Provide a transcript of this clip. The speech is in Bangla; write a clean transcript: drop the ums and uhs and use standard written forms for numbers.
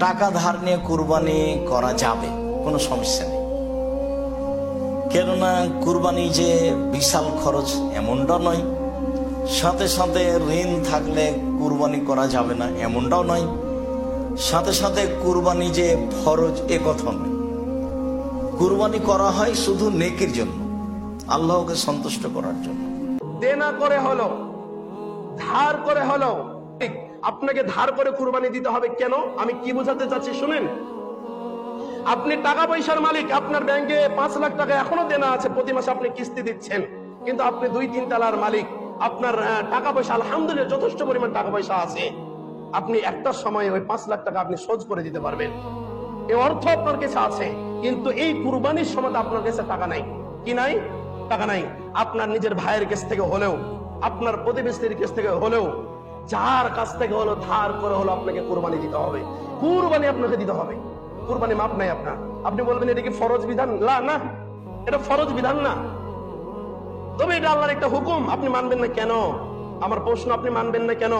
টাকা ধার নিয়ে কুরবানি করা যাবে, কোনো সমস্যা নেই। কেননা কুরবানি যে বিশাল খরচ এমনটা নয়, সাথে সাথে ঋণ থাকলে কুরবানি করা যাবে না এমনটাও নয়, সাথে সাথে কুরবানি যে ফরজ এ কথা নয়। কুরবানি করা হয় শুধু নেকির জন্য, আল্লাহকে সন্তুষ্ট করার জন্য। দেনা করে হলো, ধার করে হলো, আপনাকে ধার করে কুরবানি দিতে হবে কেন? আমি কি বোঝাতে চাচ্ছি শুনেন। আপনি টাকা পয়সার মালিক, আপনার ব্যাংকে 5 লাখ টাকা এখনো দেনা আছে, প্রতি মাসে আপনি কিস্তি দিচ্ছেন, কিন্তু আপনি 2-3 তলার মালিক, আপনার টাকা পয়সা আলহামদুলিল্লাহ যথেষ্ট পরিমাণ টাকা পয়সা আছে। আপনি একটা সময় ওই 5 লাখ টাকা আপনি শোধ করে দিতে পারবেন, এই অর্থ আপনার কাছে আছে। কিন্তু এই কুরবানির সময় আপনার কাছে টাকা নাই। কি নাই? টাকা নাই। আপনার নিজের ভাইয়ের কাছ থেকে হলেও, আপনার প্রতিবেশীর কাছ থেকে হলেও, যার কাছ থেকে হলো ধার করে হলো আপনাকে কুরবানি দিতে হবে। কুরবানি আপনাকে দিতে হবে। কুরবানি মাপ নাই আপনার। আপনি বলবেন এটা কি ফরজ বিধান? না, এটা ফরজ বিধান না, তবে এটা আল্লাহর একটা হুকুম। আপনি মানবেন না কেন? আমার প্রশ্ন, আপনি মানবেন না কেন?